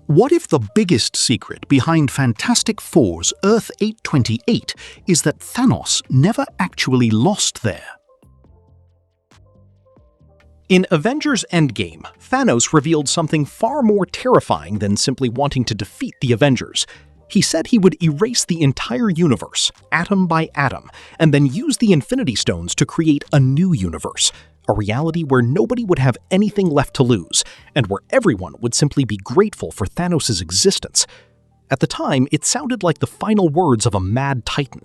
What if the biggest secret behind Fantastic Four's Earth 828 is that Thanos never actually lost there? In Avengers Endgame, Thanos revealed something far more terrifying than simply wanting to defeat the Avengers. He said he would erase the entire universe, atom by atom, and then use the Infinity Stones to create a new universe, a reality where nobody would have anything left to lose, and where everyone would simply be grateful for Thanos' existence. At the time, it sounded like the final words of a mad titan.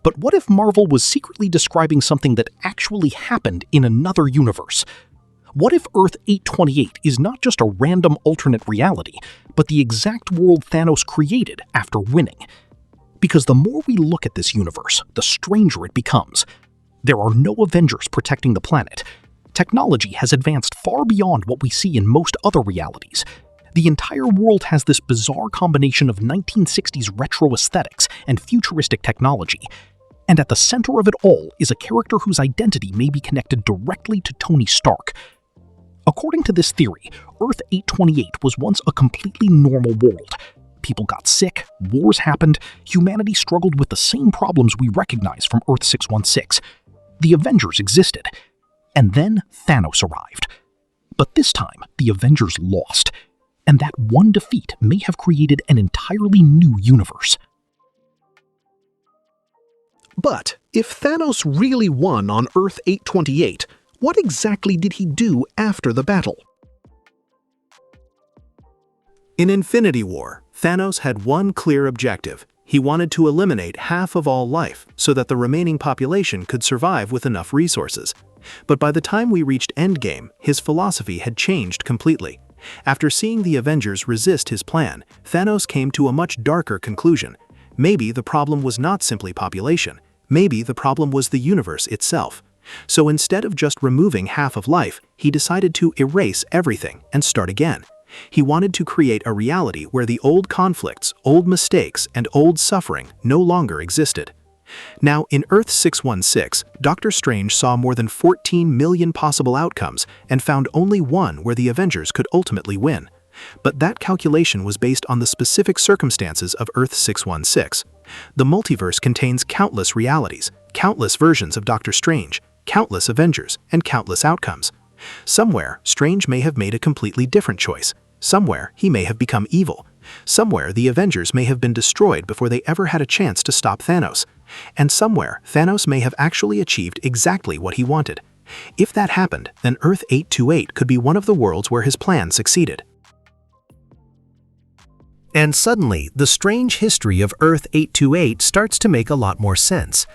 But what if Marvel was secretly describing something that actually happened in another universe? What if Earth 828 is not just a random alternate reality, but the exact world Thanos created after winning? Because the more we look at this universe, the stranger it becomes. There are no Avengers protecting the planet. Technology has advanced far beyond what we see in most other realities. The entire world has this bizarre combination of 1960s retro aesthetics and futuristic technology. And at the center of it all is a character whose identity may be connected directly to Tony Stark. According to this theory, Earth 828 was once a completely normal world. People got sick, wars happened, humanity struggled with the same problems we recognize from Earth 616. The Avengers existed. And then Thanos arrived. But this time, the Avengers lost. And that one defeat may have created an entirely new universe. But if Thanos really won on Earth 828, what exactly did he do after the battle? In Infinity War, Thanos had one clear objective. He wanted to eliminate half of all life so that the remaining population could survive with enough resources. But by the time we reached Endgame, his philosophy had changed completely. After seeing the Avengers resist his plan, Thanos came to a much darker conclusion. Maybe the problem was not simply population. Maybe the problem was the universe itself. So instead of just removing half of life, he decided to erase everything and start again. He wanted to create a reality where the old conflicts, old mistakes, and old suffering no longer existed. Now, in Earth 616, Dr. Strange saw more than 14 million possible outcomes and found only one where the Avengers could ultimately win. But that calculation was based on the specific circumstances of Earth 616. The multiverse contains countless realities, countless versions of Dr. Strange, countless Avengers, and countless outcomes. Somewhere, Strange may have made a completely different choice. Somewhere, he may have become evil. Somewhere, the Avengers may have been destroyed before they ever had a chance to stop Thanos. And somewhere, Thanos may have actually achieved exactly what he wanted. If that happened, then Earth 828 could be one of the worlds where his plan succeeded. And suddenly, the strange history of Earth 828 starts to make a lot more sense.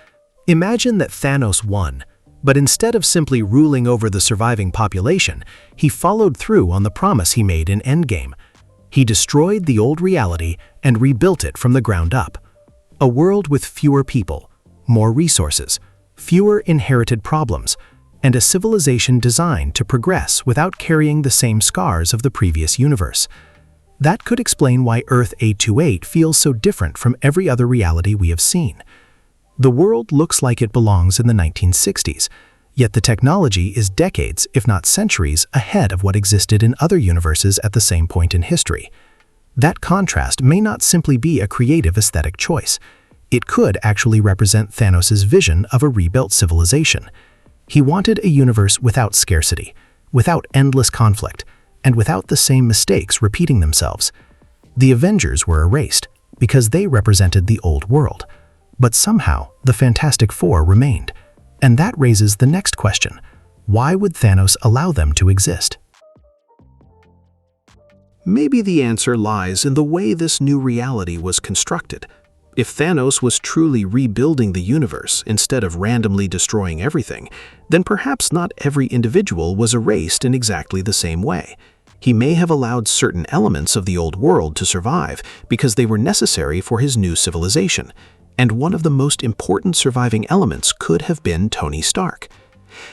Imagine that Thanos won, but instead of simply ruling over the surviving population, he followed through on the promise he made in Endgame. He destroyed the old reality and rebuilt it from the ground up. A world with fewer people, more resources, fewer inherited problems, and a civilization designed to progress without carrying the same scars of the previous universe. That could explain why Earth 828 feels so different from every other reality we have seen. The world looks like it belongs in the 1960s, yet the technology is decades, if not centuries, ahead of what existed in other universes at the same point in history. That contrast may not simply be a creative aesthetic choice. It could actually represent Thanos' vision of a rebuilt civilization. He wanted a universe without scarcity, without endless conflict, and without the same mistakes repeating themselves. The Avengers were erased because they represented the old world. But somehow, the Fantastic Four remained. And that raises the next question. Why would Thanos allow them to exist? Maybe the answer lies in the way this new reality was constructed. If Thanos was truly rebuilding the universe instead of randomly destroying everything, then perhaps not every individual was erased in exactly the same way. He may have allowed certain elements of the old world to survive because they were necessary for his new civilization. And one of the most important surviving elements could have been Tony Stark.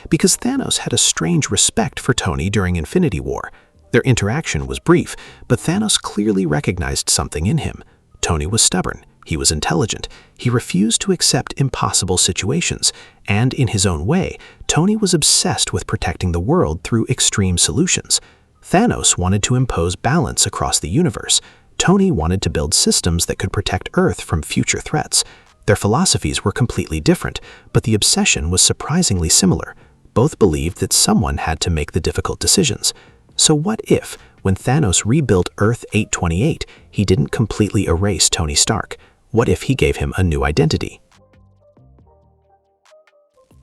Because Thanos had a strange respect for Tony during Infinity War. Their interaction was brief, but Thanos clearly recognized something in him. Tony was stubborn, he was intelligent, he refused to accept impossible situations, and in his own way, Tony was obsessed with protecting the world through extreme solutions. Thanos wanted to impose balance across the universe. Tony wanted to build systems that could protect Earth from future threats. Their philosophies were completely different, but the obsession was surprisingly similar. Both believed that someone had to make the difficult decisions. So what if, when Thanos rebuilt Earth 828, he didn't completely erase Tony Stark? What if he gave him a new identity?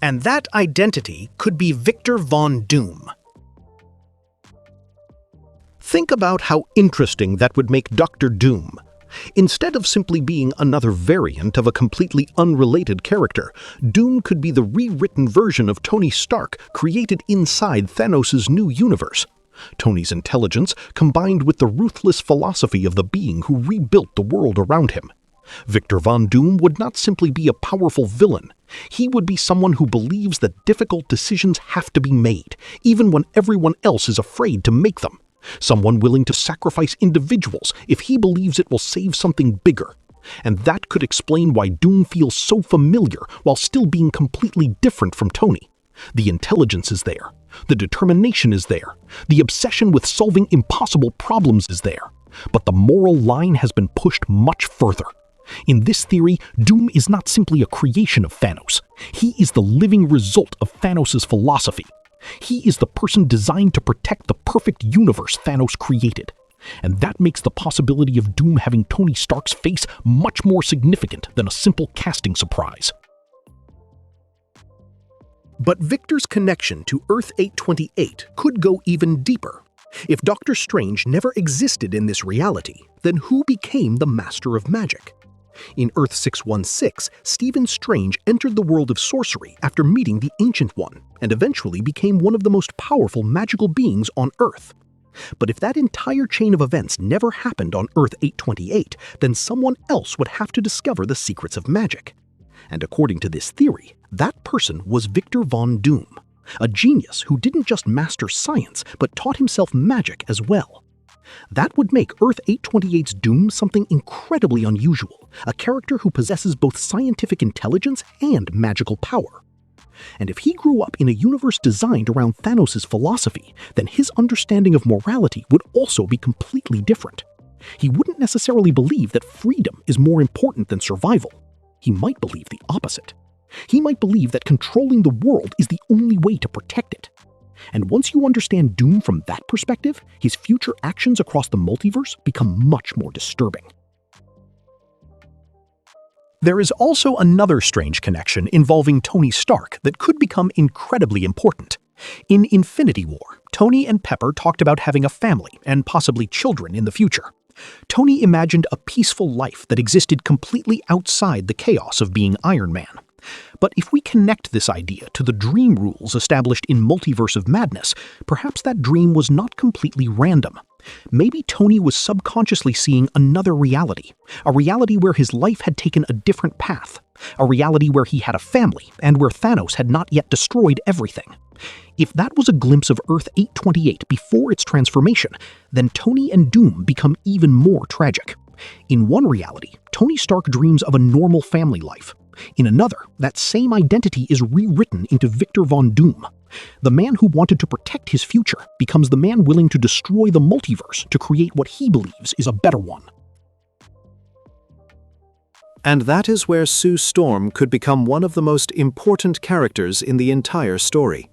And that identity could be Victor Von Doom. Think about how interesting that would make Dr. Doom. Instead of simply being another variant of a completely unrelated character, Doom could be the rewritten version of Tony Stark created inside Thanos' new universe. Tony's intelligence combined with the ruthless philosophy of the being who rebuilt the world around him. Victor Von Doom would not simply be a powerful villain. He would be someone who believes that difficult decisions have to be made, even when everyone else is afraid to make them. Someone willing to sacrifice individuals if he believes it will save something bigger. And that could explain why Doom feels so familiar while still being completely different from Tony. The intelligence is there. The determination is there. The obsession with solving impossible problems is there. But the moral line has been pushed much further. In this theory, Doom is not simply a creation of Thanos. He is the living result of Thanos' philosophy. He is the person designed to protect the perfect universe Thanos created. And that makes the possibility of Doom having Tony Stark's face much more significant than a simple casting surprise. But Victor's connection to Earth 828 could go even deeper. If Doctor Strange never existed in this reality, then who became the Master of Magic? In Earth 616, Stephen Strange entered the world of sorcery after meeting the Ancient One, and eventually became one of the most powerful magical beings on Earth. But if that entire chain of events never happened on Earth 828, then someone else would have to discover the secrets of magic. And according to this theory, that person was Victor Von Doom, a genius who didn't just master science, but taught himself magic as well. That would make Earth 828's Doom something incredibly unusual, a character who possesses both scientific intelligence and magical power. And if he grew up in a universe designed around Thanos' philosophy, then his understanding of morality would also be completely different. He wouldn't necessarily believe that freedom is more important than survival. He might believe the opposite. He might believe that controlling the world is the only way to protect it. And once you understand Doom from that perspective, his future actions across the multiverse become much more disturbing. There is also another strange connection involving Tony Stark that could become incredibly important. In Infinity War, Tony and Pepper talked about having a family and possibly children in the future. Tony imagined a peaceful life that existed completely outside the chaos of being Iron Man. But if we connect this idea to the dream rules established in Multiverse of Madness, perhaps that dream was not completely random. Maybe Tony was subconsciously seeing another reality, a reality where his life had taken a different path, a reality where he had a family and where Thanos had not yet destroyed everything. If that was a glimpse of Earth 828 before its transformation, then Tony and Doom become even more tragic. In one reality, Tony Stark dreams of a normal family life. In another, that same identity is rewritten into Victor Von Doom. The man who wanted to protect his future becomes the man willing to destroy the multiverse to create what he believes is a better one. And that is where Sue Storm could become one of the most important characters in the entire story.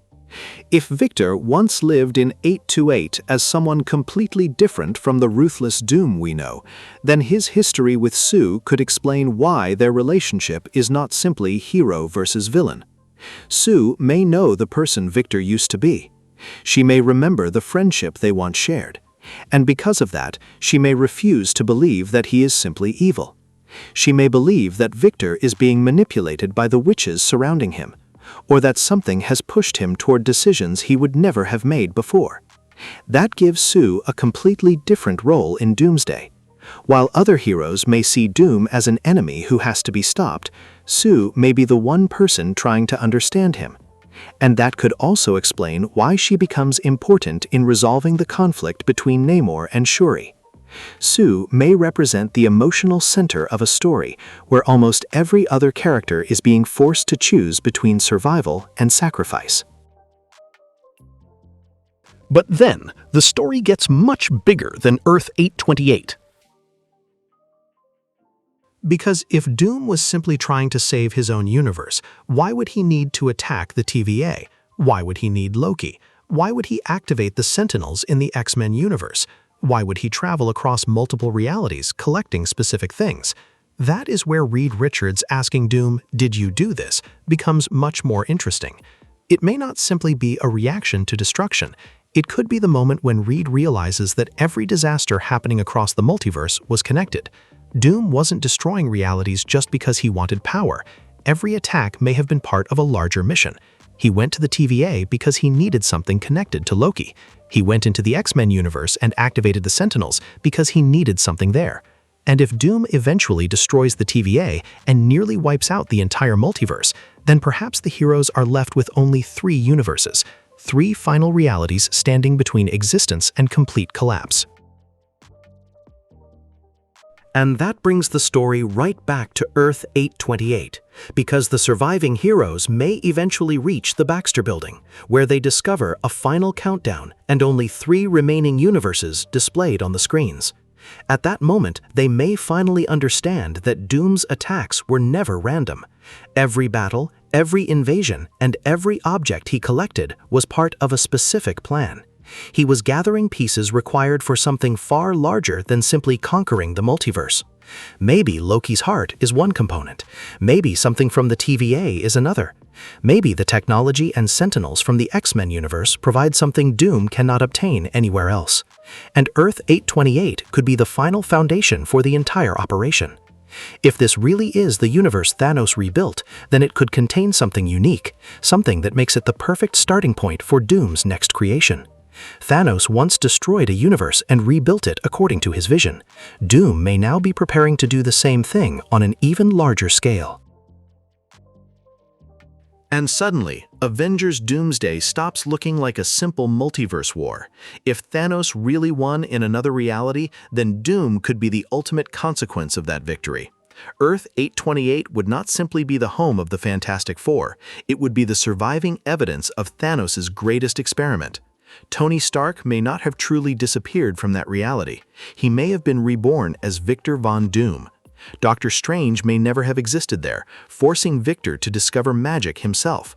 If Victor once lived in 828 as someone completely different from the ruthless Doom we know, then his history with Sue could explain why their relationship is not simply hero versus villain. Sue may know the person Victor used to be. She may remember the friendship they once shared. And because of that, she may refuse to believe that he is simply evil. She may believe that Victor is being manipulated by the witches surrounding him, or that something has pushed him toward decisions he would never have made before. That gives Sue a completely different role in Doomsday. While other heroes may see Doom as an enemy who has to be stopped, Sue may be the one person trying to understand him. And that could also explain why she becomes important in resolving the conflict between Namor and Shuri. Sue may represent the emotional center of a story where almost every other character is being forced to choose between survival and sacrifice. But then, the story gets much bigger than Earth 828. Because if Doom was simply trying to save his own universe, why would he need to attack the TVA? Why would he need Loki? Why would he activate the Sentinels in the X-Men universe? Why would he travel across multiple realities collecting specific things? That is where Reed Richards asking Doom, "Did you do this?" becomes much more interesting. It may not simply be a reaction to destruction. It could be the moment when Reed realizes that every disaster happening across the multiverse was connected. Doom wasn't destroying realities just because he wanted power. Every attack may have been part of a larger mission. He went to the TVA because he needed something connected to Loki. He went into the X-Men universe and activated the Sentinels because he needed something there. And if Doom eventually destroys the TVA and nearly wipes out the entire multiverse, then perhaps the heroes are left with only 3 universes, 3 final realities standing between existence and complete collapse. And that brings the story right back to Earth 828, because the surviving heroes may eventually reach the Baxter Building, where they discover a final countdown and only 3 remaining universes displayed on the screens. At that moment, they may finally understand that Doom's attacks were never random. Every battle, every invasion, and every object he collected was part of a specific plan. He was gathering pieces required for something far larger than simply conquering the multiverse. Maybe Loki's heart is one component. Maybe something from the TVA is another. Maybe the technology and Sentinels from the X-Men universe provide something Doom cannot obtain anywhere else. And Earth 828 could be the final foundation for the entire operation. If this really is the universe Thanos rebuilt, then it could contain something unique, something that makes it the perfect starting point for Doom's next creation. Thanos once destroyed a universe and rebuilt it according to his vision. Doom may now be preparing to do the same thing on an even larger scale. And suddenly, Avengers Doomsday stops looking like a simple multiverse war. If Thanos really won in another reality, then Doom could be the ultimate consequence of that victory. Earth 828 would not simply be the home of the Fantastic Four, it would be the surviving evidence of Thanos' greatest experiment. Tony Stark may not have truly disappeared from that reality. He may have been reborn as Victor Von Doom. Doctor Strange may never have existed there, forcing Victor to discover magic himself.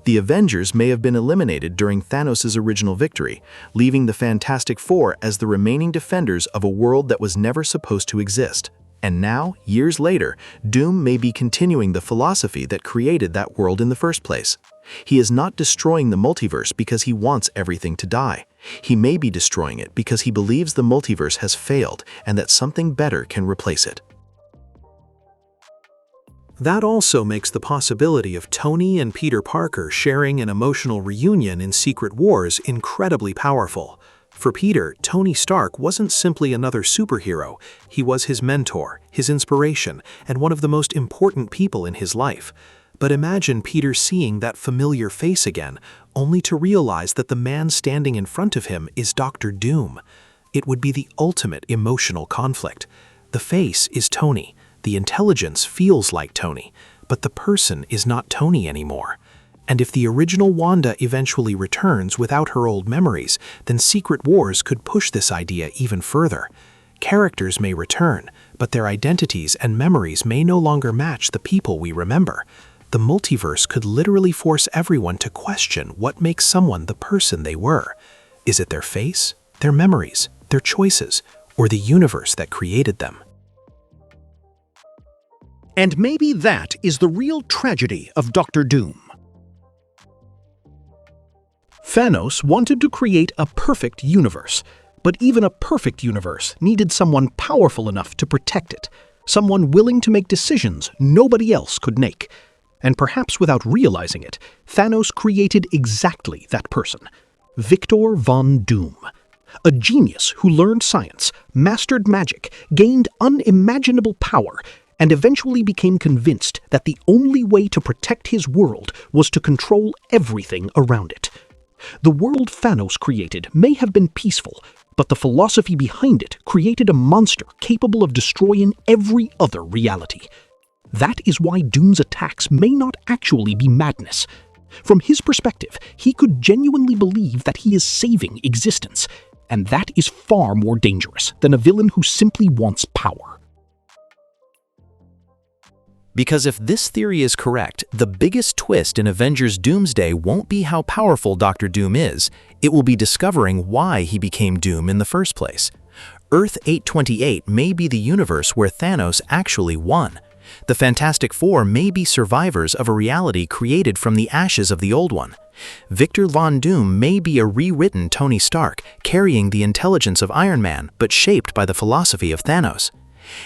The Avengers may have been eliminated during Thanos' original victory, leaving the Fantastic Four as the remaining defenders of a world that was never supposed to exist. And now, years later, Doom may be continuing the philosophy that created that world in the first place. He is not destroying the multiverse because he wants everything to die. He may be destroying it because he believes the multiverse has failed and that something better can replace it. That also makes the possibility of Tony and Peter Parker sharing an emotional reunion in Secret Wars incredibly powerful. For Peter, Tony Stark wasn't simply another superhero. He was his mentor, his inspiration, and one of the most important people in his life. But imagine Peter seeing that familiar face again, only to realize that the man standing in front of him is Dr. Doom. It would be the ultimate emotional conflict. The face is Tony. The intelligence feels like Tony, but the person is not Tony anymore. And if the original Wanda eventually returns without her old memories, then Secret Wars could push this idea even further. Characters may return, but their identities and memories may no longer match the people we remember. The multiverse could literally force everyone to question what makes someone the person they were. Is it their face, their memories, their choices, or the universe that created them? And maybe that is the real tragedy of Dr. Doom. Thanos wanted to create a perfect universe, but even a perfect universe needed someone powerful enough to protect it, someone willing to make decisions nobody else could make. And perhaps without realizing it, Thanos created exactly that person, Victor Von Doom. A genius who learned science, mastered magic, gained unimaginable power, and eventually became convinced that the only way to protect his world was to control everything around it. The world Thanos created may have been peaceful, but the philosophy behind it created a monster capable of destroying every other reality. That is why Doom's attacks may not actually be madness. From his perspective, he could genuinely believe that he is saving existence, and that is far more dangerous than a villain who simply wants power. Because if this theory is correct, the biggest twist in Avengers Doomsday won't be how powerful Doctor Doom is, it will be discovering why he became Doom in the first place. Earth 828 may be the universe where Thanos actually won. The Fantastic Four may be survivors of a reality created from the ashes of the old one. Victor Von Doom may be a rewritten Tony Stark, carrying the intelligence of Iron Man but shaped by the philosophy of Thanos.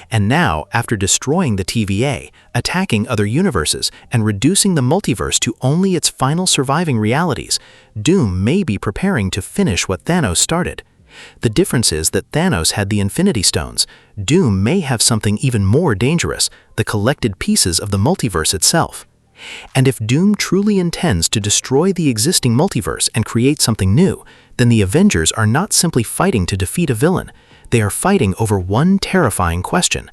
And now, after destroying the TVA, attacking other universes, and reducing the multiverse to only its final surviving realities, Doom may be preparing to finish what Thanos started. The difference is that Thanos had the Infinity Stones. Doom may have something even more dangerous, the collected pieces of the multiverse itself. And if Doom truly intends to destroy the existing multiverse and create something new, then the Avengers are not simply fighting to defeat a villain. They are fighting over one terrifying question.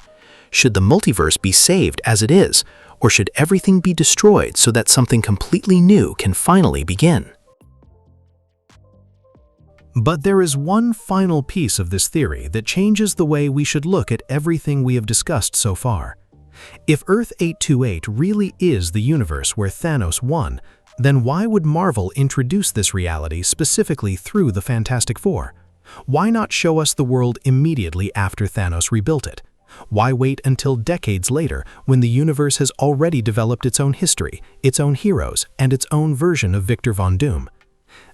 Should the multiverse be saved as it is, or should everything be destroyed so that something completely new can finally begin? But there is one final piece of this theory that changes the way we should look at everything we have discussed so far. If Earth 828 really is the universe where Thanos won, then why would Marvel introduce this reality specifically through the Fantastic Four? Why not show us the world immediately after Thanos rebuilt it? Why wait until decades later when the universe has already developed its own history, its own heroes, and its own version of Victor Von Doom?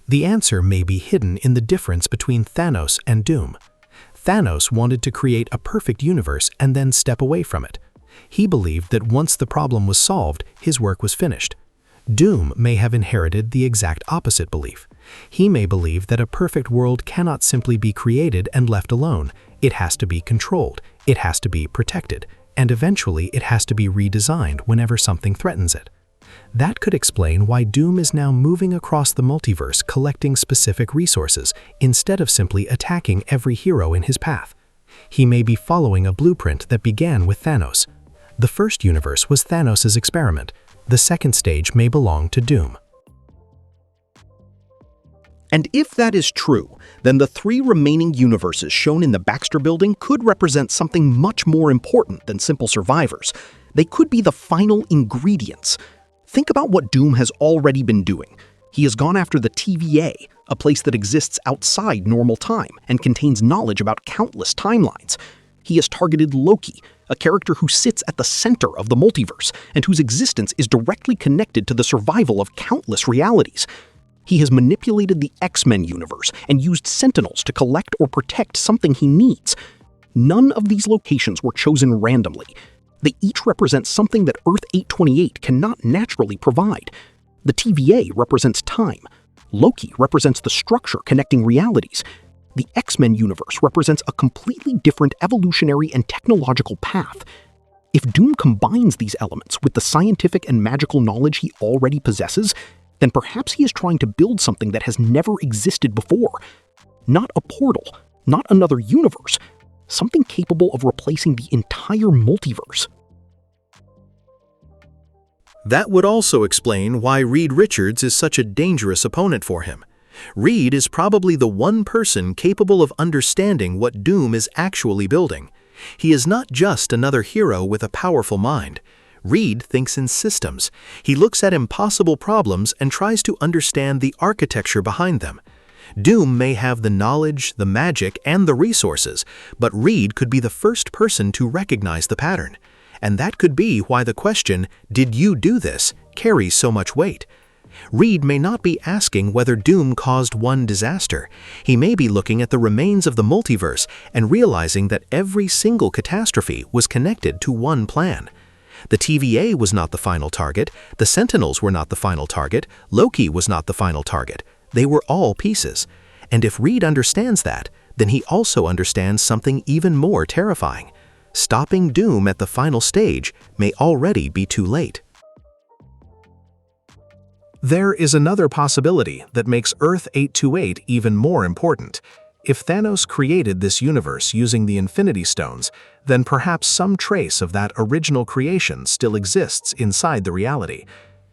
The answer may be hidden in the difference between Thanos and Doom. Thanos wanted to create a perfect universe and then step away from it. He believed that once the problem was solved, his work was finished. Doom may have inherited the exact opposite belief. He may believe that a perfect world cannot simply be created and left alone. It has to be controlled, it has to be protected, and eventually it has to be redesigned whenever something threatens it. That could explain why Doom is now moving across the multiverse collecting specific resources instead of simply attacking every hero in his path. He may be following a blueprint that began with Thanos. The first universe was Thanos' experiment. The second stage may belong to Doom. And if that is true, then the three remaining universes shown in the Baxter Building could represent something much more important than simple survivors. They could be the final ingredients. Think about what Doom has already been doing. He has gone after the TVA, a place that exists outside normal time and contains knowledge about countless timelines. He has targeted Loki, a character who sits at the center of the multiverse and whose existence is directly connected to the survival of countless realities. He has manipulated the X-Men universe and used Sentinels to collect or protect something he needs. None of these locations were chosen randomly. They each represent something that Earth 828 cannot naturally provide. The TVA represents time. Loki represents the structure connecting realities. The X-Men universe represents a completely different evolutionary and technological path. If Doom combines these elements with the scientific and magical knowledge he already possesses, then perhaps he is trying to build something that has never existed before. Not a portal, not another universe, something capable of replacing the entire multiverse. That would also explain why Reed Richards is such a dangerous opponent for him. Reed is probably the one person capable of understanding what Doom is actually building. He is not just another hero with a powerful mind. Reed thinks in systems. He looks at impossible problems and tries to understand the architecture behind them. Doom may have the knowledge, the magic, and the resources, but Reed could be the first person to recognize the pattern. And that could be why the question, "Did you do this?" carries so much weight. Reed may not be asking whether Doom caused one disaster. He may be looking at the remains of the multiverse and realizing that every single catastrophe was connected to one plan. The TVA was not the final target, the Sentinels were not the final target, Loki was not the final target. They were all pieces. And if Reed understands that, then he also understands something even more terrifying. Stopping Doom at the final stage may already be too late. There is another possibility that makes Earth 828 even more important. If Thanos created this universe using the Infinity Stones, then perhaps some trace of that original creation still exists inside the reality.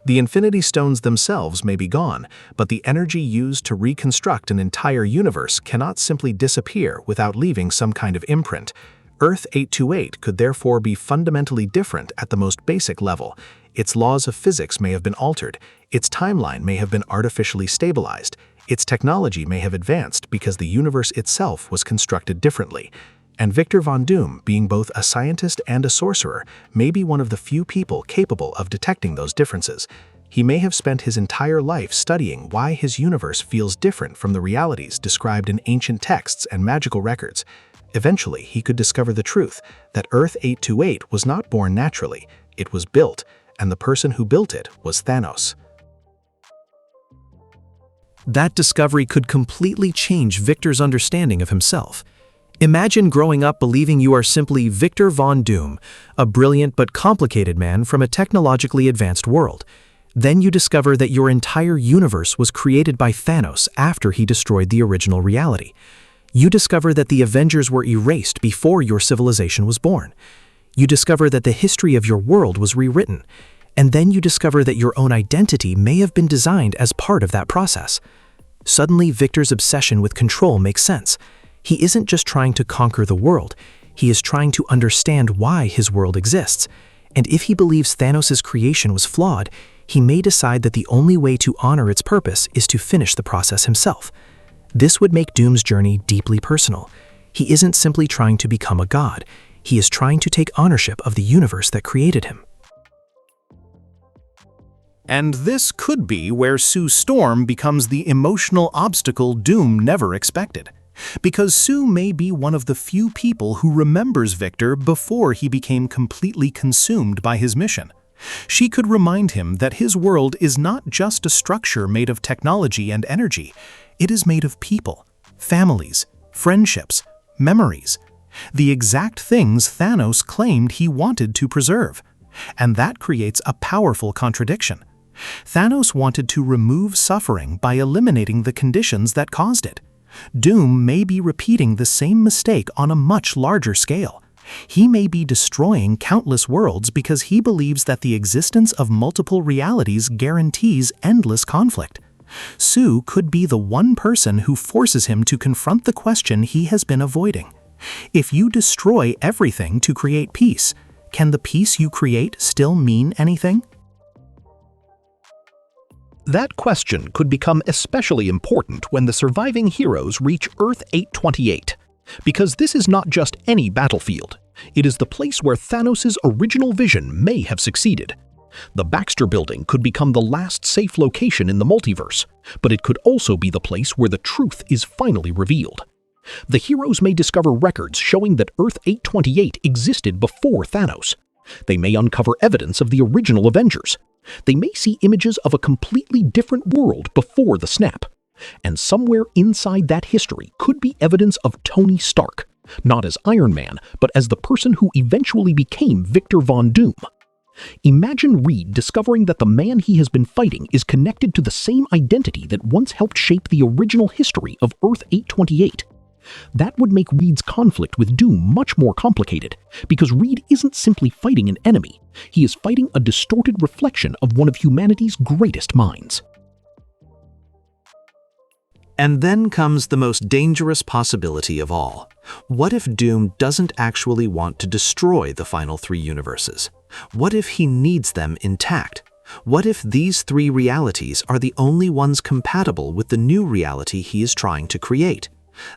The Infinity Stones themselves may be gone, but the energy used to reconstruct an entire universe cannot simply disappear without leaving some kind of imprint. Earth 828 could therefore be fundamentally different at the most basic level. Its laws of physics may have been altered, its timeline may have been artificially stabilized, its technology may have advanced because the universe itself was constructed differently. And Victor Von Doom, being both a scientist and a sorcerer, may be one of the few people capable of detecting those differences. He may have spent his entire life studying why his universe feels different from the realities described in ancient texts and magical records. Eventually, he could discover the truth that Earth 828 was not born naturally, it was built, and the person who built it was Thanos. That discovery could completely change Victor's understanding of himself. Imagine growing up believing you are simply Victor Von Doom, a brilliant but complicated man from a technologically advanced world. Then you discover that your entire universe was created by Thanos after he destroyed the original reality. You discover that the Avengers were erased before your civilization was born. You discover that the history of your world was rewritten. And then you discover that your own identity may have been designed as part of that process. Suddenly, Victor's obsession with control makes sense. He isn't just trying to conquer the world, he is trying to understand why his world exists. And if he believes Thanos' creation was flawed, he may decide that the only way to honor its purpose is to finish the process himself. This would make Doom's journey deeply personal. He isn't simply trying to become a god, he is trying to take ownership of the universe that created him. And this could be where Sue Storm becomes the emotional obstacle Doom never expected. Because Sue may be one of the few people who remembers Victor before he became completely consumed by his mission. She could remind him that his world is not just a structure made of technology and energy. It is made of people, families, friendships, memories. The exact things Thanos claimed he wanted to preserve. And that creates a powerful contradiction. Thanos wanted to remove suffering by eliminating the conditions that caused it. Doom may be repeating the same mistake on a much larger scale. He may be destroying countless worlds because he believes that the existence of multiple realities guarantees endless conflict. Sue could be the one person who forces him to confront the question he has been avoiding. If you destroy everything to create peace, can the peace you create still mean anything? That question could become especially important when the surviving heroes reach Earth 828, because this is not just any battlefield. It is the place where Thanos' original vision may have succeeded. The Baxter Building could become the last safe location in the multiverse, but it could also be the place where the truth is finally revealed. The heroes may discover records showing that Earth 828 existed before Thanos. They may uncover evidence of the original Avengers. They may see images of a completely different world before the snap. And somewhere inside that history could be evidence of Tony Stark, not as Iron Man, but as the person who eventually became Victor Von Doom. Imagine Reed discovering that the man he has been fighting is connected to the same identity that once helped shape the original history of Earth 828. That would make Reed's conflict with Doom much more complicated, because Reed isn't simply fighting an enemy, he is fighting a distorted reflection of one of humanity's greatest minds. And then comes the most dangerous possibility of all. What if Doom doesn't actually want to destroy the final three universes? What if he needs them intact? What if these three realities are the only ones compatible with the new reality he is trying to create?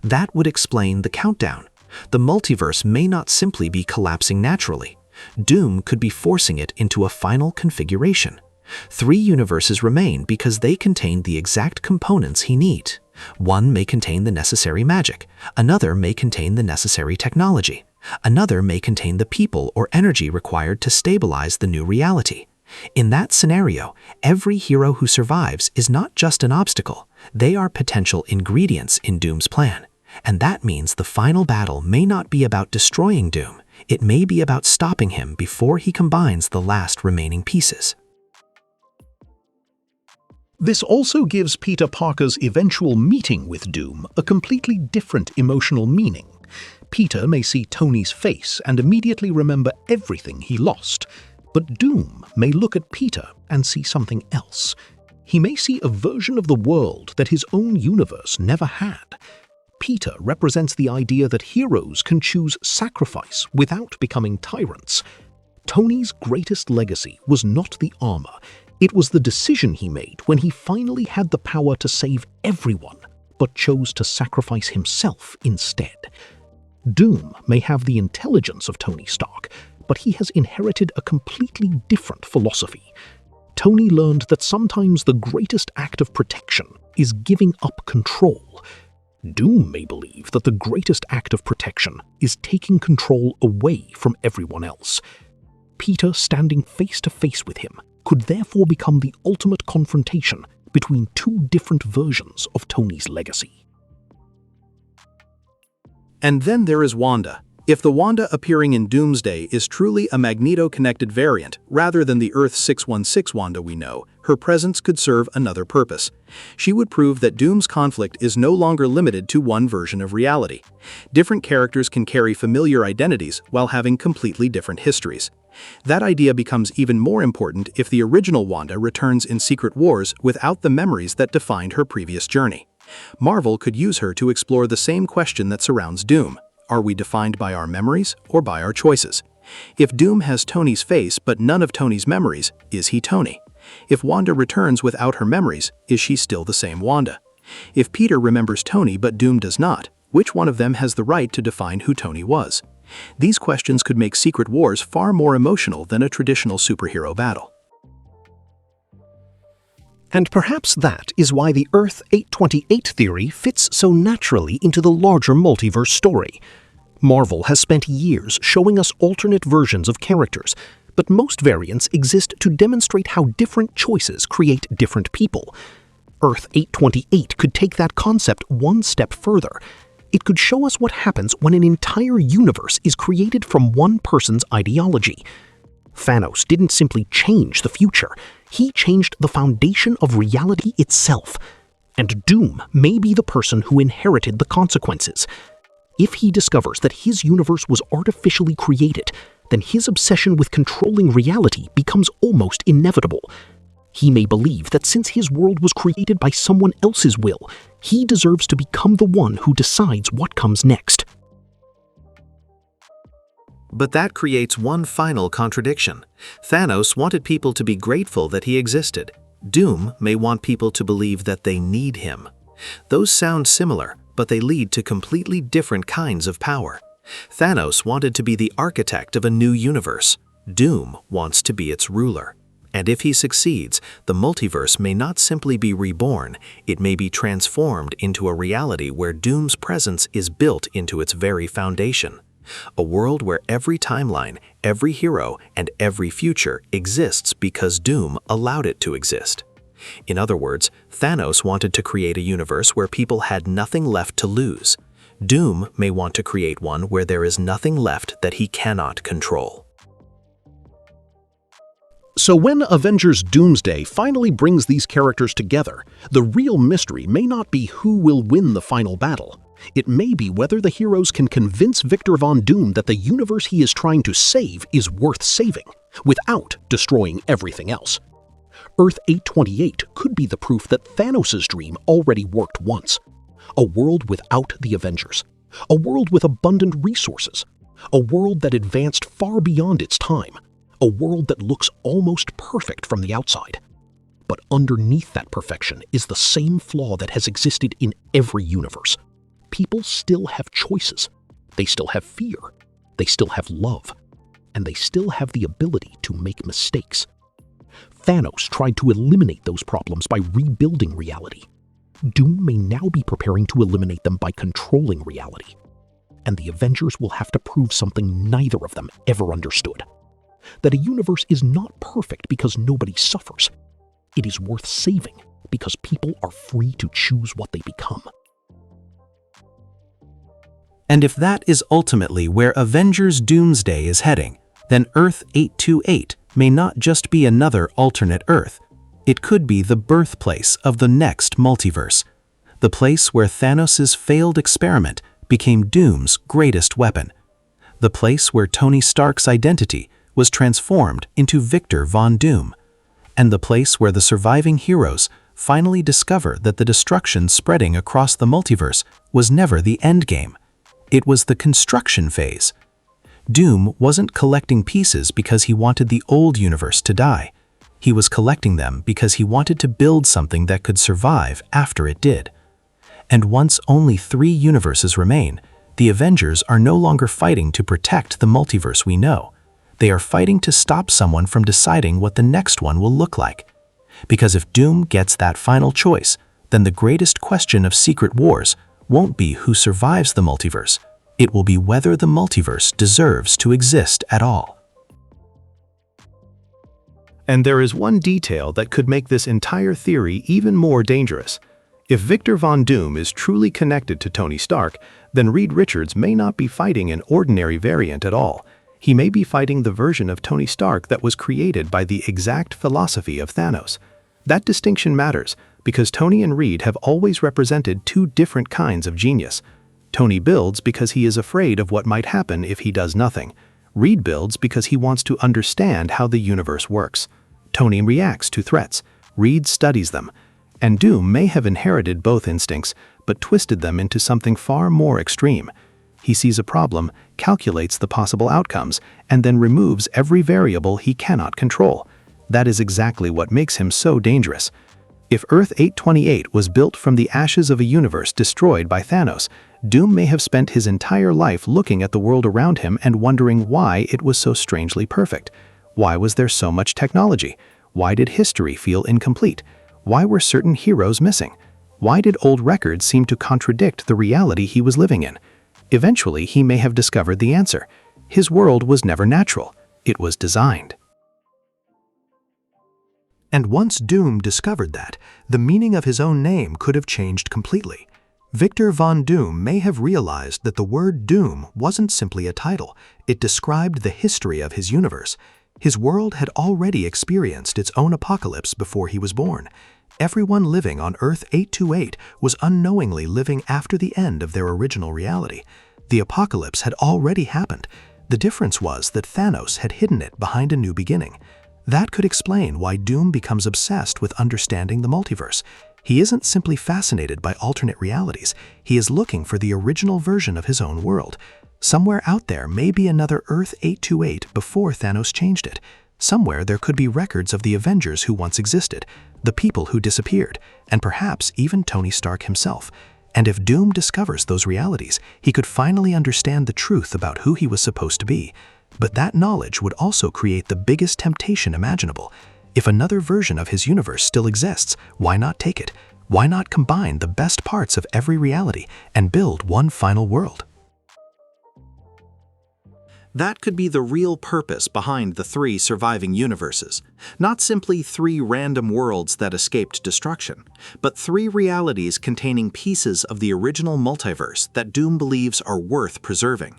That would explain the countdown. The multiverse may not simply be collapsing naturally. Doom could be forcing it into a final configuration. Three universes remain because they contain the exact components he needs. One may contain the necessary magic, another may contain the necessary technology, another may contain the people or energy required to stabilize the new reality. In that scenario, every hero who survives is not just an obstacle, they are potential ingredients in Doom's plan. And that means the final battle may not be about destroying Doom, it may be about stopping him before he combines the last remaining pieces. This also gives Peter Parker's eventual meeting with Doom a completely different emotional meaning. Peter may see Tony's face and immediately remember everything he lost. But Doom may look at Peter and see something else. He may see a version of the world that his own universe never had. Peter represents the idea that heroes can choose sacrifice without becoming tyrants. Tony's greatest legacy was not the armor. It was the decision he made when he finally had the power to save everyone, but chose to sacrifice himself instead. Doom may have the intelligence of Tony Stark, but he has inherited a completely different philosophy. Tony learned that sometimes the greatest act of protection is giving up control. Doom may believe that the greatest act of protection is taking control away from everyone else. Peter standing face to face with him could therefore become the ultimate confrontation between two different versions of Tony's legacy. And then there is Wanda. If the Wanda appearing in Doomsday is truly a Magneto-connected variant, rather than the Earth 616 Wanda we know, her presence could serve another purpose. She would prove that Doom's conflict is no longer limited to one version of reality. Different characters can carry familiar identities while having completely different histories. That idea becomes even more important if the original Wanda returns in Secret Wars without the memories that defined her previous journey. Marvel could use her to explore the same question that surrounds Doom. Are we defined by our memories or by our choices? If Doom has Tony's face but none of Tony's memories, is he Tony? If Wanda returns without her memories, is she still the same Wanda? If Peter remembers Tony but Doom does not, which one of them has the right to define who Tony was? These questions could make Secret Wars far more emotional than a traditional superhero battle. And perhaps that is why the Earth 828 theory fits so naturally into the larger multiverse story. Marvel has spent years showing us alternate versions of characters, but most variants exist to demonstrate how different choices create different people. Earth 828 could take that concept one step further. It could show us what happens when an entire universe is created from one person's ideology. Thanos didn't simply change the future, he changed the foundation of reality itself. And Doom may be the person who inherited the consequences. If he discovers that his universe was artificially created, then his obsession with controlling reality becomes almost inevitable. He may believe that since his world was created by someone else's will, he deserves to become the one who decides what comes next. But that creates one final contradiction. Thanos wanted people to be grateful that he existed. Doom may want people to believe that they need him. Those sound similar, but they lead to completely different kinds of power. Thanos wanted to be the architect of a new universe. Doom wants to be its ruler. And if he succeeds, the multiverse may not simply be reborn, it may be transformed into a reality where Doom's presence is built into its very foundation. A world where every timeline, every hero, and every future exists because Doom allowed it to exist. In other words, Thanos wanted to create a universe where people had nothing left to lose. Doom may want to create one where there is nothing left that he cannot control. So when Avengers Doomsday finally brings these characters together, the real mystery may not be who will win the final battle. It may be whether the heroes can convince Victor Von Doom that the universe he is trying to save is worth saving, without destroying everything else. Earth 828 could be the proof that Thanos' dream already worked once. A world without the Avengers. A world with abundant resources. A world that advanced far beyond its time. A world that looks almost perfect from the outside. But underneath that perfection is the same flaw that has existed in every universe. People still have choices. They still have fear. They still have love. And they still have the ability to make mistakes. Thanos tried to eliminate those problems by rebuilding reality. Doom may now be preparing to eliminate them by controlling reality. And the Avengers will have to prove something neither of them ever understood. That a universe is not perfect because nobody suffers. It is worth saving because people are free to choose what they become. And if that is ultimately where Avengers Doomsday is heading, then Earth 828 may not just be another alternate Earth. It could be the birthplace of the next multiverse. The place where Thanos' failed experiment became Doom's greatest weapon. The place where Tony Stark's identity was transformed into Victor Von Doom, and the place where the surviving heroes finally discover that the destruction spreading across the multiverse was never the endgame. It was the construction phase. Doom wasn't collecting pieces because he wanted the old universe to die. He was collecting them because he wanted to build something that could survive after it did. And once only 3 universes remain, the Avengers are no longer fighting to protect the multiverse we know. They are fighting to stop someone from deciding what the next one will look like. Because if Doom gets that final choice, then the greatest question of Secret Wars won't be who survives the multiverse. It will be whether the multiverse deserves to exist at all. And there is one detail that could make this entire theory even more dangerous. If Victor Von Doom is truly connected to Tony Stark, then Reed Richards may not be fighting an ordinary variant at all. He may be fighting the version of Tony Stark that was created by the exact philosophy of Thanos. That distinction matters because Tony and Reed have always represented 2 different kinds of genius. Tony builds because he is afraid of what might happen if he does nothing. Reed builds because he wants to understand how the universe works. Tony reacts to threats. Reed studies them. And Doom may have inherited both instincts, but twisted them into something far more extreme. He sees a problem, calculates the possible outcomes, and then removes every variable he cannot control. That is exactly what makes him so dangerous. If Earth 828 was built from the ashes of a universe destroyed by Thanos, Doom may have spent his entire life looking at the world around him and wondering why it was so strangely perfect. Why was there so much technology? Why did history feel incomplete? Why were certain heroes missing? Why did old records seem to contradict the reality he was living in? Eventually, he may have discovered the answer. His world was never natural. It was designed. And once Doom discovered that, the meaning of his own name could have changed completely. Victor Von Doom may have realized that the word Doom wasn't simply a title. It described the history of his universe. His world had already experienced its own apocalypse before he was born. Everyone living on Earth 828 was unknowingly living after the end of their original reality. The apocalypse had already happened. The difference was that Thanos had hidden it behind a new beginning. That could explain why Doom becomes obsessed with understanding the multiverse. He isn't simply fascinated by alternate realities. He is looking for the original version of his own world. Somewhere out there may be another Earth 828 before Thanos changed it. Somewhere there could be records of the Avengers who once existed, the people who disappeared, and perhaps even Tony Stark himself. And if Doom discovers those realities, he could finally understand the truth about who he was supposed to be. But that knowledge would also create the biggest temptation imaginable. If another version of his universe still exists, why not take it? Why not combine the best parts of every reality and build one final world? That could be the real purpose behind the 3 surviving universes. Not simply 3 random worlds that escaped destruction, but 3 realities containing pieces of the original multiverse that Doom believes are worth preserving.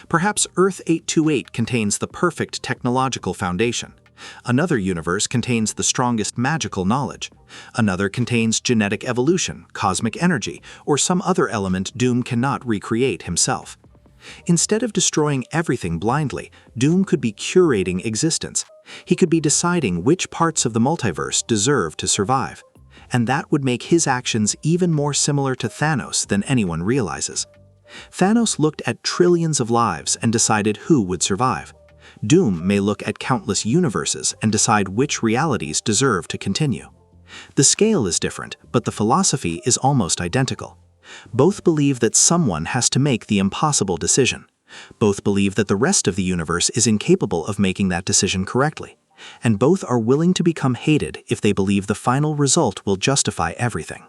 Perhaps Earth 828 contains the perfect technological foundation. Another universe contains the strongest magical knowledge. Another contains genetic evolution, cosmic energy, or some other element Doom cannot recreate himself. Instead of destroying everything blindly, Doom could be curating existence. He could be deciding which parts of the multiverse deserve to survive. And that would make his actions even more similar to Thanos than anyone realizes. Thanos looked at trillions of lives and decided who would survive. Doom may look at countless universes and decide which realities deserve to continue. The scale is different, but the philosophy is almost identical. Both believe that someone has to make the impossible decision. Both believe that the rest of the universe is incapable of making that decision correctly. And both are willing to become hated if they believe the final result will justify everything.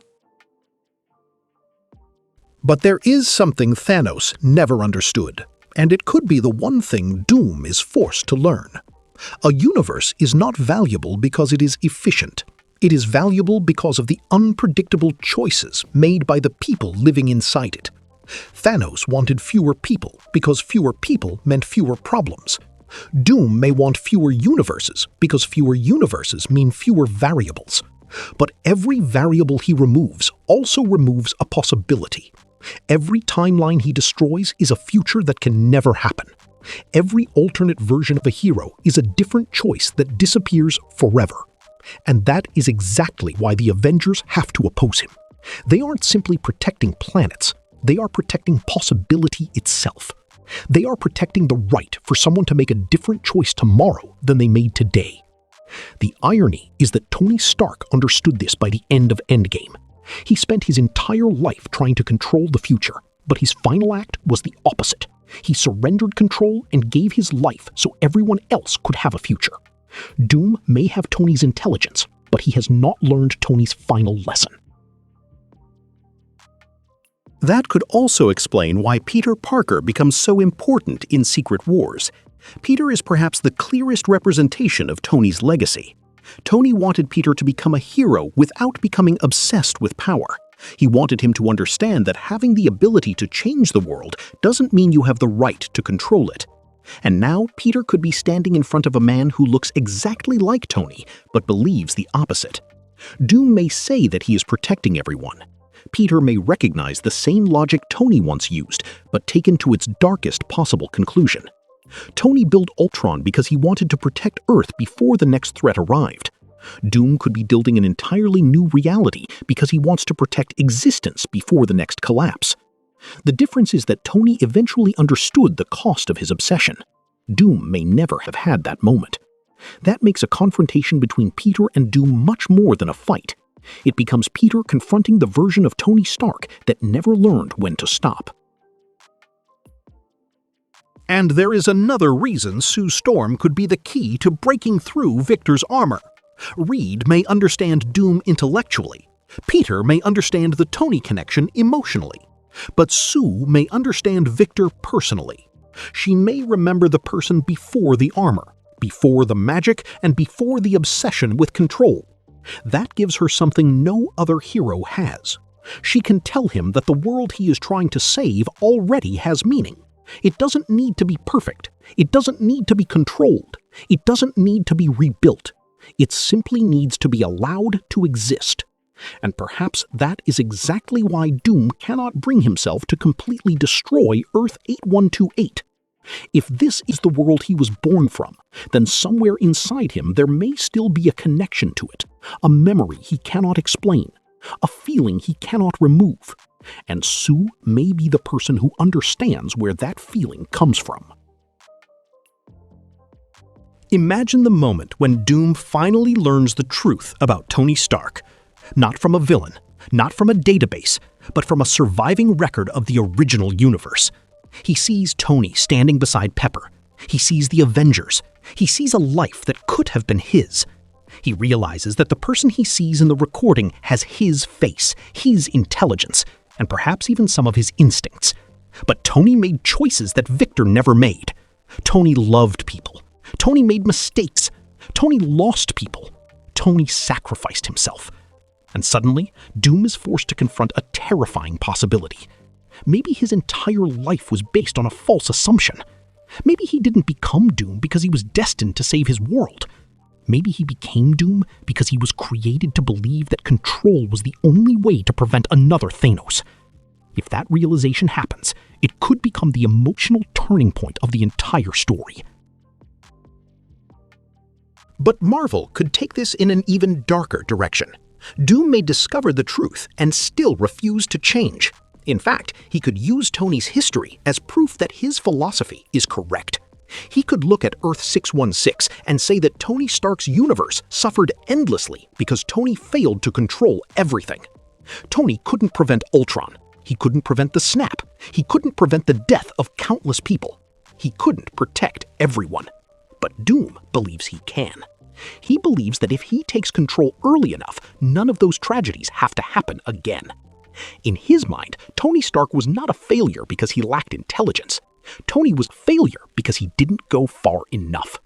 But there is something Thanos never understood, and it could be the one thing Doom is forced to learn. A universe is not valuable because it is efficient. It is valuable because of the unpredictable choices made by the people living inside it. Thanos wanted fewer people because fewer people meant fewer problems. Doom may want fewer universes because fewer universes mean fewer variables. But every variable he removes also removes a possibility. Every timeline he destroys is a future that can never happen. Every alternate version of a hero is a different choice that disappears forever. And that is exactly why the Avengers have to oppose him. They aren't simply protecting planets, they are protecting possibility itself. They are protecting the right for someone to make a different choice tomorrow than they made today. The irony is that Tony Stark understood this by the end of Endgame. He spent his entire life trying to control the future, but his final act was the opposite. He surrendered control and gave his life so everyone else could have a future. Doom may have Tony's intelligence, but he has not learned Tony's final lesson. That could also explain why Peter Parker becomes so important in Secret Wars. Peter is perhaps the clearest representation of Tony's legacy. Tony wanted Peter to become a hero without becoming obsessed with power. He wanted him to understand that having the ability to change the world doesn't mean you have the right to control it. And now Peter could be standing in front of a man who looks exactly like Tony, but believes the opposite. Doom may say that he is protecting everyone. Peter may recognize the same logic Tony once used, but taken to its darkest possible conclusion. Tony built Ultron because he wanted to protect Earth before the next threat arrived. Doom could be building an entirely new reality because he wants to protect existence before the next collapse. The difference is that Tony eventually understood the cost of his obsession. Doom may never have had that moment. That makes a confrontation between Peter and Doom much more than a fight. It becomes Peter confronting the version of Tony Stark that never learned when to stop. And there is another reason Sue Storm could be the key to breaking through Victor's armor. Reed may understand Doom intellectually. Peter may understand the Tony connection emotionally. But Sue may understand Victor personally. She may remember the person before the armor, before the magic, and before the obsession with control. That gives her something no other hero has. She can tell him that the world he is trying to save already has meaning. It doesn't need to be perfect. It doesn't need to be controlled. It doesn't need to be rebuilt. It simply needs to be allowed to exist. And perhaps that is exactly why Doom cannot bring himself to completely destroy Earth 8128. If this is the world he was born from, then somewhere inside him there may still be a connection to it, a memory he cannot explain, a feeling he cannot remove. And Sue may be the person who understands where that feeling comes from. Imagine the moment when Doom finally learns the truth about Tony Stark. Not from a villain, not from a database, but from a surviving record of the original universe. He sees Tony standing beside Pepper. He sees the Avengers. He sees a life that could have been his. He realizes that the person he sees in the recording has his face, his intelligence, and perhaps even some of his instincts. But Tony made choices that Victor never made. Tony loved people. Tony made mistakes. Tony lost people. Tony sacrificed himself. And suddenly, Doom is forced to confront a terrifying possibility. Maybe his entire life was based on a false assumption. Maybe he didn't become Doom because he was destined to save his world. Maybe he became Doom because he was created to believe that control was the only way to prevent another Thanos. If that realization happens, it could become the emotional turning point of the entire story. But Marvel could take this in an even darker direction. Doom may discover the truth and still refuse to change. In fact, he could use Tony's history as proof that his philosophy is correct. He could look at Earth 616 and say that Tony Stark's universe suffered endlessly because Tony failed to control everything. Tony couldn't prevent Ultron. He couldn't prevent the snap. He couldn't prevent the death of countless people. He couldn't protect everyone. But Doom believes he can. He believes that if he takes control early enough, none of those tragedies have to happen again. In his mind, Tony Stark was not a failure because he lacked intelligence. Tony was a failure because he didn't go far enough.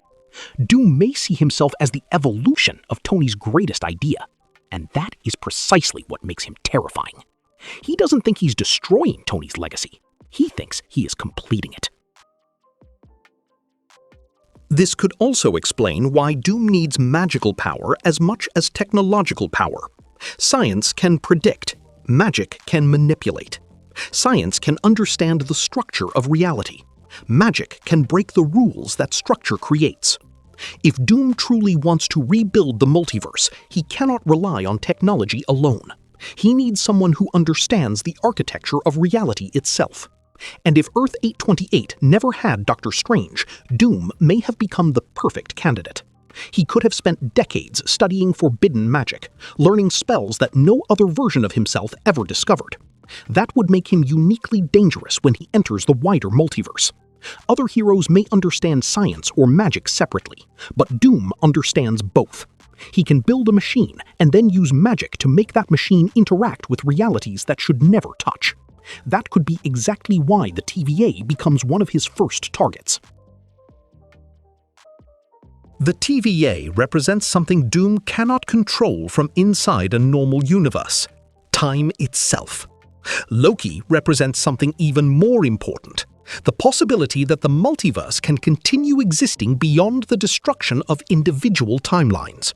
Doom may see himself as the evolution of Tony's greatest idea, and that is precisely what makes him terrifying. He doesn't think he's destroying Tony's legacy. He thinks he is completing it. This could also explain why Doom needs magical power as much as technological power. Science can predict. Magic can manipulate. Science can understand the structure of reality. Magic can break the rules that structure creates. If Doom truly wants to rebuild the multiverse, he cannot rely on technology alone. He needs someone who understands the architecture of reality itself. And if Earth 828 never had Doctor Strange, Doom may have become the perfect candidate. He could have spent decades studying forbidden magic, learning spells that no other version of himself ever discovered. That would make him uniquely dangerous when he enters the wider multiverse. Other heroes may understand science or magic separately, but Doom understands both. He can build a machine and then use magic to make that machine interact with realities that should never touch. That could be exactly why the TVA becomes one of his first targets. The TVA represents something Doom cannot control from inside a normal universe: time itself. Loki represents something even more important: the possibility that the multiverse can continue existing beyond the destruction of individual timelines.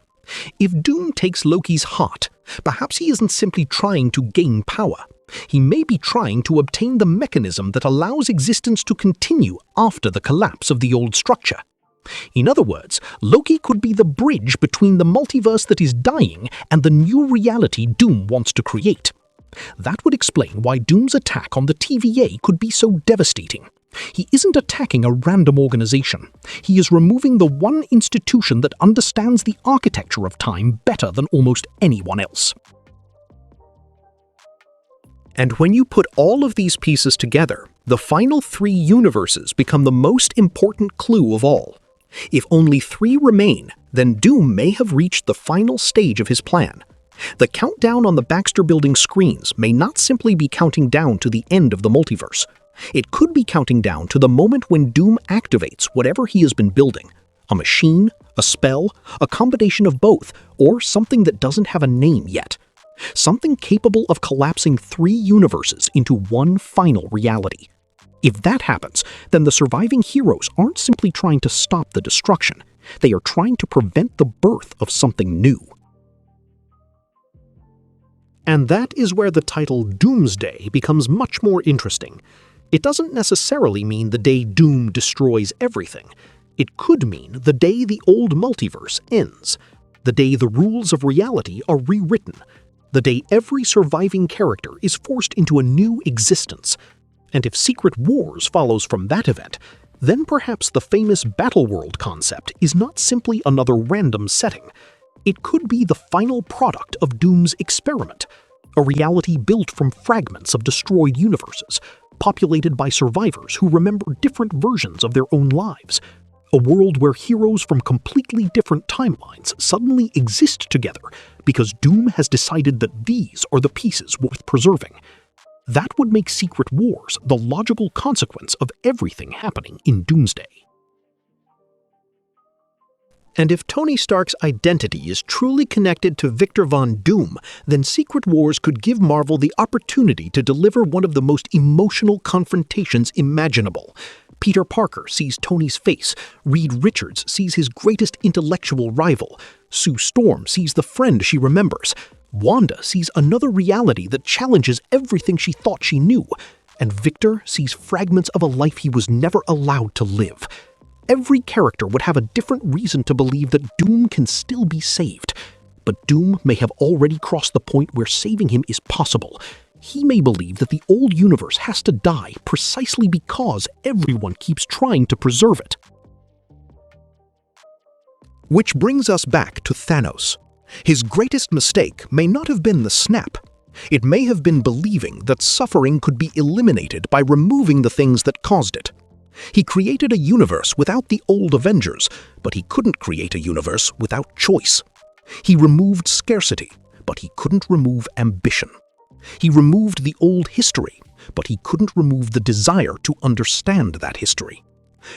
If Doom takes Loki's heart, perhaps he isn't simply trying to gain power. He may be trying to obtain the mechanism that allows existence to continue after the collapse of the old structure. In other words, Loki could be the bridge between the multiverse that is dying and the new reality Doom wants to create. That would explain why Doom's attack on the TVA could be so devastating. He isn't attacking a random organization. He is removing the one institution that understands the architecture of time better than almost anyone else. And when you put all of these pieces together, the final 3 universes become the most important clue of all. If only 3 remain, then Doom may have reached the final stage of his plan. The countdown on the Baxter Building screens may not simply be counting down to the end of the multiverse. It could be counting down to the moment when Doom activates whatever he has been building: a machine, a spell, a combination of both, or something that doesn't have a name yet. Something capable of collapsing 3 universes into one final reality. If that happens, then the surviving heroes aren't simply trying to stop the destruction. They are trying to prevent the birth of something new. And that is where the title Doomsday becomes much more interesting. It doesn't necessarily mean the day Doom destroys everything. It could mean the day the old multiverse ends, the day the rules of reality are rewritten, the day every surviving character is forced into a new existence. And if Secret Wars follows from that event, then perhaps the famous Battleworld concept is not simply another random setting. It could be the final product of Doom's experiment, a reality built from fragments of destroyed universes, populated by survivors who remember different versions of their own lives. A world where heroes from completely different timelines suddenly exist together because Doom has decided that these are the pieces worth preserving. That would make Secret Wars the logical consequence of everything happening in Doomsday. And if Tony Stark's identity is truly connected to Victor Von Doom, then Secret Wars could give Marvel the opportunity to deliver one of the most emotional confrontations imaginable. Peter Parker sees Tony's face, Reed Richards sees his greatest intellectual rival, Sue Storm sees the friend she remembers, Wanda sees another reality that challenges everything she thought she knew, and Victor sees fragments of a life he was never allowed to live. Every character would have a different reason to believe that Doom can still be saved. But Doom may have already crossed the point where saving him is possible. He may believe that the old universe has to die precisely because everyone keeps trying to preserve it. Which brings us back to Thanos. His greatest mistake may not have been the snap. It may have been believing that suffering could be eliminated by removing the things that caused it. He created a universe without the old Avengers, but he couldn't create a universe without choice. He removed scarcity, but he couldn't remove ambition. He removed the old history, but he couldn't remove the desire to understand that history.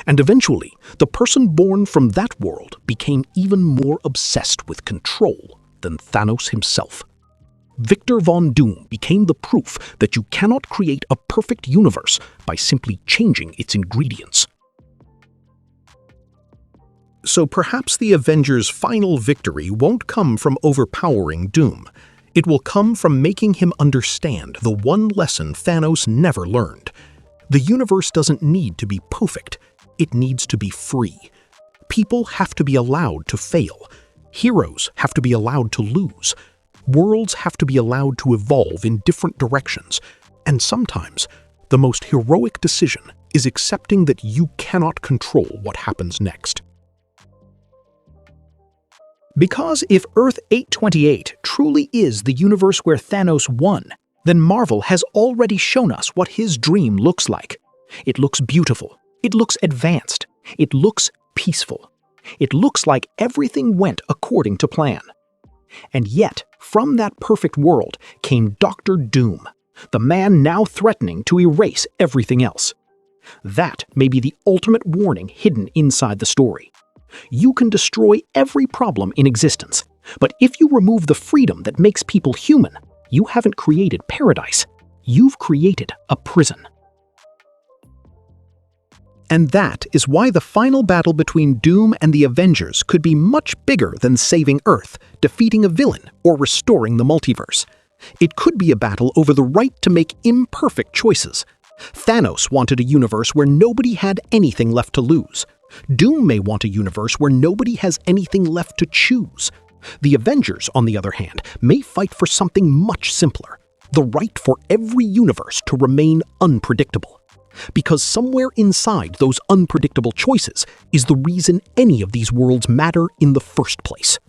And eventually, the person born from that world became even more obsessed with control than Thanos himself. Victor Von Doom became the proof that you cannot create a perfect universe by simply changing its ingredients. So perhaps the Avengers' final victory won't come from overpowering Doom. It will come from making him understand the one lesson Thanos never learned. The universe doesn't need to be perfect. It needs to be free. People have to be allowed to fail. Heroes have to be allowed to lose. Worlds have to be allowed to evolve in different directions. And sometimes, the most heroic decision is accepting that you cannot control what happens next. Because if Earth 828 truly is the universe where Thanos won, then Marvel has already shown us what his dream looks like. It looks beautiful. It looks advanced. It looks peaceful. It looks like everything went according to plan. And yet, from that perfect world came Dr. Doom, the man now threatening to erase everything else. That may be the ultimate warning hidden inside the story. You can destroy every problem in existence, but if you remove the freedom that makes people human, you haven't created paradise. You've created a prison. And that is why the final battle between Doom and the Avengers could be much bigger than saving Earth, defeating a villain, or restoring the multiverse. It could be a battle over the right to make imperfect choices. Thanos wanted a universe where nobody had anything left to lose. Doom may want a universe where nobody has anything left to choose. The Avengers, on the other hand, may fight for something much simpler: the right for every universe to remain unpredictable. Because somewhere inside those unpredictable choices is the reason any of these worlds matter in the first place.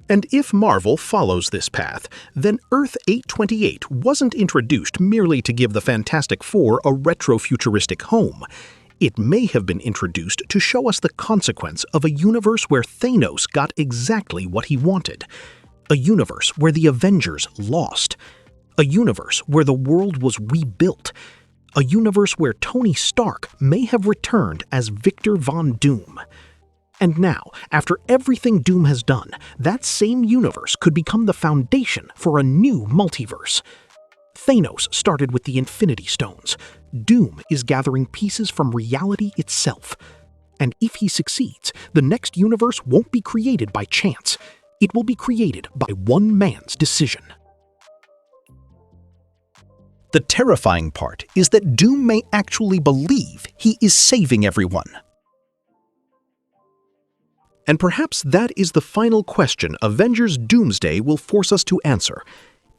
And if Marvel follows this path, then Earth 828 wasn't introduced merely to give the Fantastic Four a retro-futuristic home. It may have been introduced to show us the consequence of a universe where Thanos got exactly what he wanted. A universe where the Avengers lost. A universe where the world was rebuilt. A universe where Tony Stark may have returned as Victor Von Doom. And now, after everything Doom has done, that same universe could become the foundation for a new multiverse. Thanos started with the Infinity Stones. Doom is gathering pieces from reality itself. And if he succeeds, the next universe won't be created by chance. It will be created by one man's decision. The terrifying part is that Doom may actually believe he is saving everyone. And perhaps that is the final question Avengers Doomsday will force us to answer.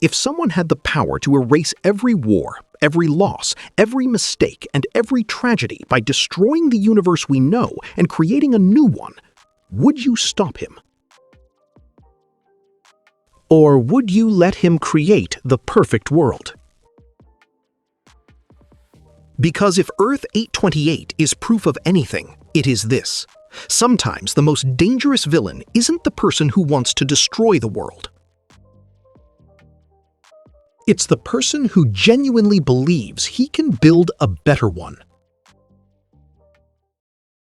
If someone had the power to erase every war, every loss, every mistake, and every tragedy by destroying the universe we know and creating a new one, would you stop him? Or would you let him create the perfect world? Because if Earth 828 is proof of anything, it is this. Sometimes the most dangerous villain isn't the person who wants to destroy the world. It's the person who genuinely believes he can build a better one.